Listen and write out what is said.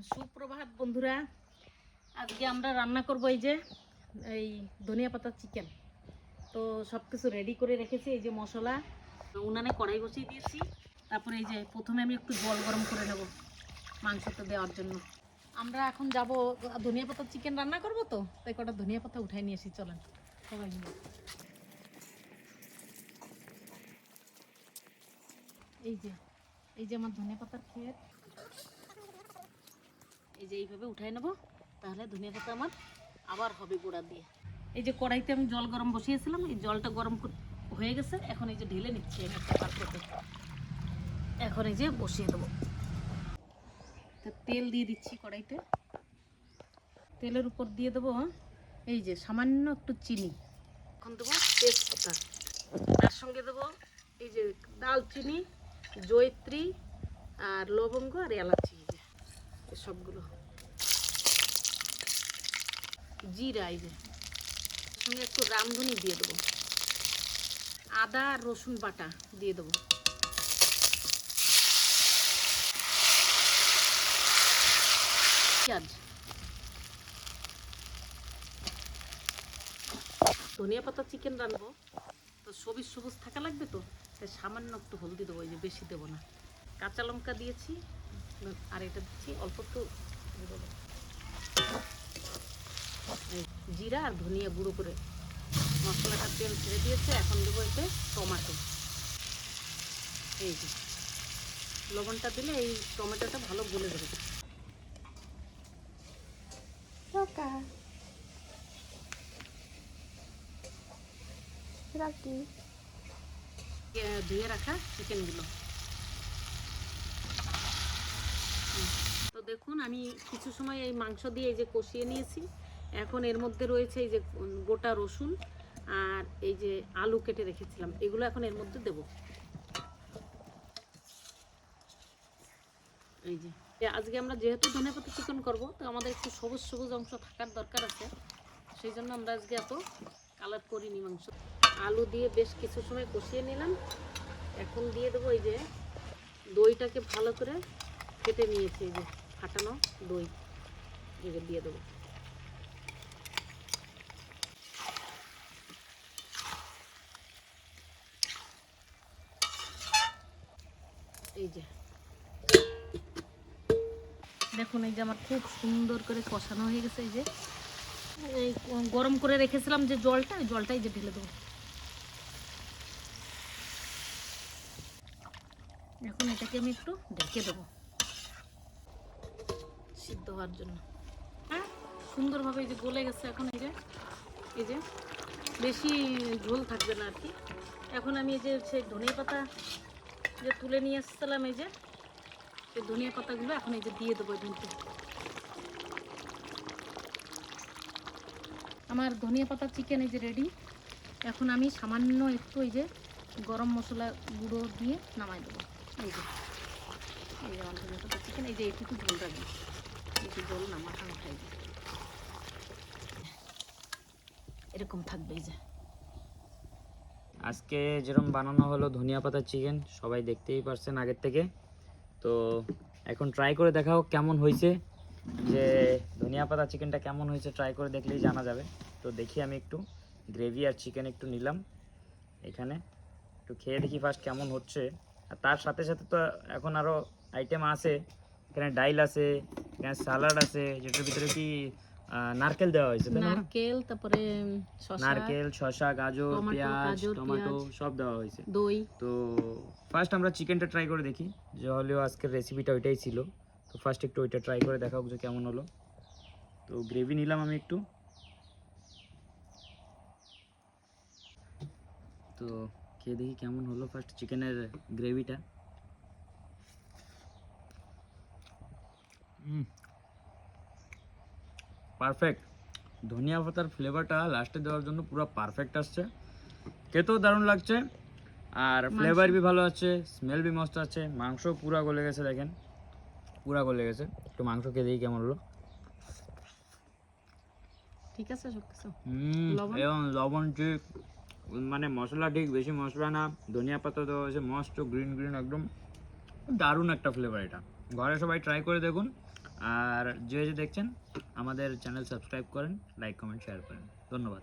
সুপ্রভাত বন্ধুরা, আজকে আমরা রান্না করব এই ধনিয়া পাতা চিকেন। তো সব কিছু রেডি করে রেখেছি। এই যে মশলা, উনানে কড়াই বসিয়ে দিয়েছি। তারপরে এই যে প্রথমে আমি একটু জল গরম করে নেব মাংসতে দেওয়ার জন্য। আমরা এখন যাব ধনিয়া পাতা চিকেন রান্না করব, তো তাই কটা ধনিয়া পাতা উঠাই নিয়ে এসি, চলেন সবাই মিলে। এই যে আমার ধনিয়া পাতার ক্ষেত, এই যে এইভাবে উঠাই নেব, তাহলে ধনিয়া পাতা আমার আবার হবে গোড়া দিয়ে। এই যে কড়াইতে আমি জল গরম বসিয়েছিলাম, এই জলটা গরম হয়ে গেছে। এখন এই যে ঢেলে নিচ্ছি আমি একটা পাত্রতে। এখন এই যে বসিয়ে দেবো, তেল দিয়ে দিচ্ছি কড়াইতে। তেলের উপর দিয়ে দেবো এই যে সামান্য একটু চিনি। এখন দেবো তেজপাতা, তার সঙ্গে দেবো এই যে দালচিনি, জয়িত্রী আর লবঙ্গ আর এলাচি, সবগুলো, জিরা, এই যে সঙ্গে একটু রামধনি দিয়ে দেবো, আদা আর রসুন বাটা দিয়ে দেবো, পেঁয়াজ, ধনিয়া পাতা চিকেন রান্নবো তো সবুজ সবুজ থাকা লাগবে, তো তাই সামান্য একটু হলদি দেবো, এই যে বেশি দেবো না। কাঁচা লঙ্কা দিয়েছি, আর এটা দিচ্ছি অল্প একটু জিরা আর ধনিয়া গুঁড়ো করে মশলাটা তেল ছেড়ে দিয়েছে। এখন দেবো এতে টমেটো। এই যে লবণটা দিলে এই টমেটোটা ভালো গলে যাবে। ধুয়ে রাখা চিকেনগুলো। তো দেখুন, আমি কিছু সময় এই মাংস দিয়ে এই যে কষিয়ে নিয়েছি। এখন এর মধ্যে রয়েছে এই যে গোটা রসুন আর এই যে আলু কেটে রেখেছিলাম, এগুলো এখন এর মধ্যে দেব। এই যে আজকে আমরা যেহেতু ধনেপাতা চিকেন করব, তো আমাদের একটু সবুজ সবুজ অংশ থাকার দরকার আছে, সেই জন্য আমরা আজকে এত কালার করিনি মাংস। আলু দিয়ে বেশ কিছু সময় কষিয়ে নিলাম। এখন দিয়ে দেবো এই যে দইটাকে ভালো করে ফেটে নিয়েছি, এই যে ফাটানো দই দিয়ে দেবো। এই যে দেখুন, এই যে আমার খুব সুন্দর করে কষানো হয়ে গেছে। এই যে এই গরম করে রেখেছিলাম যে জলটা, ওই জলটাই যে ঢেলে দেবো। এখন এটাকে আমি একটু ঢেকে দেবো সিদ্ধ হওয়ার জন্য। হ্যাঁ, সুন্দরভাবে এই যে গলে গেছে। এখন এই যে বেশি ঝোল থাকবে না আর কি। এখন আমি এই যে সেই ধনিয়া পাতা যে তুলে নিয়ে এসেছিলাম, এই যে সেই ধনিয়া পাতাগুলো এখন এই যে দিয়ে দেবো। কিন্তু আমার ধনিয়া পাতা চিকেন এই যে রেডি। এখন আমি সামান্য একটু এই যে গরম মশলা গুঁড়ো দিয়ে নামাই দেবো। এই যে আমার ধনিয়া পাতা চিকেন, এই যে এইটুকু ঝোল রাখবো, একটু ঝোল না মাখানো খাইবে, এরকম থাকবে। এই যে আজকে যেরকম বানানো হলো ধনিয়া পাতা চিকেন, সবাই দেখতেই পারছেন আগের থেকে। তো এখন ট্রাই করে দেখাও কেমন হয়েছে, যে ধনিয়া পাতা চিকেনটা কেমন হয়েছে ট্রাই করে দেখলেই জানা যাবে। তো দেখি আমি একটু গ্রেভি আর চিকেন একটু নিলাম এখানে, একটু খেয়ে দেখি ফার্স্ট কেমন হচ্ছে। আর তার সাথে সাথে তো এখন আরও আইটেম আছে, এখানে ডাইল আছে, এখানে স্যালাড আছে, যেটার ভিতরে কি নারকেল দেওয়া হয়েছে, তাই না? নারকেল, তারপরে নারকেল, শসা, গাজর, পেঁয়াজ, টমেটো সব দেওয়া হয়েছে, দই। তো ফার্স্ট আমরা চিকেনটা ট্রাই করে দেখি, যে হলেও আজকের রেসিপিটা ওইটাই ছিল। তো ফার্স্ট একটু ওইটা ট্রাই করে দেখাও যে কেমন হলো। তো গ্রেভি নিলাম আমি একটু, তো খেয়ে দেখি কেমন হলো ফার্স্ট চিকেনের গ্রেভিটা। পারফেক্ট, ধনিয়া পাতার ফ্লেভারটা লাস্টে দেওয়ার জন্য পুরো পারফেক্ট আসছে, খেতেও দারুণ লাগছে, আর ফ্লেভার বি ভালো আছে, স্মেল বি মস্ত আছে। মাংস পুরা গলে গেছে, দেখেন পুরা গলে গেছে। একটু মাংস খেয়ে দেখি কেমন হলো। ঠিক আছে সব কিছু, এবং লবণ ঠিক, মানে মশলা ঠিক, বেশি মশলা না, ধনিয়া পাতা দেওয়া হয়েছে মস্ত গ্রিন গ্রিন, একদম দারুণ একটা ফ্লেভার। এটা ঘরে সবাই ট্রাই করে দেখুন, আর যে যে দেখছেন আমাদের চ্যানেল সাবস্ক্রাইব করেন, লাইক কমেন্ট শেয়ার করেন। ধন্যবাদ।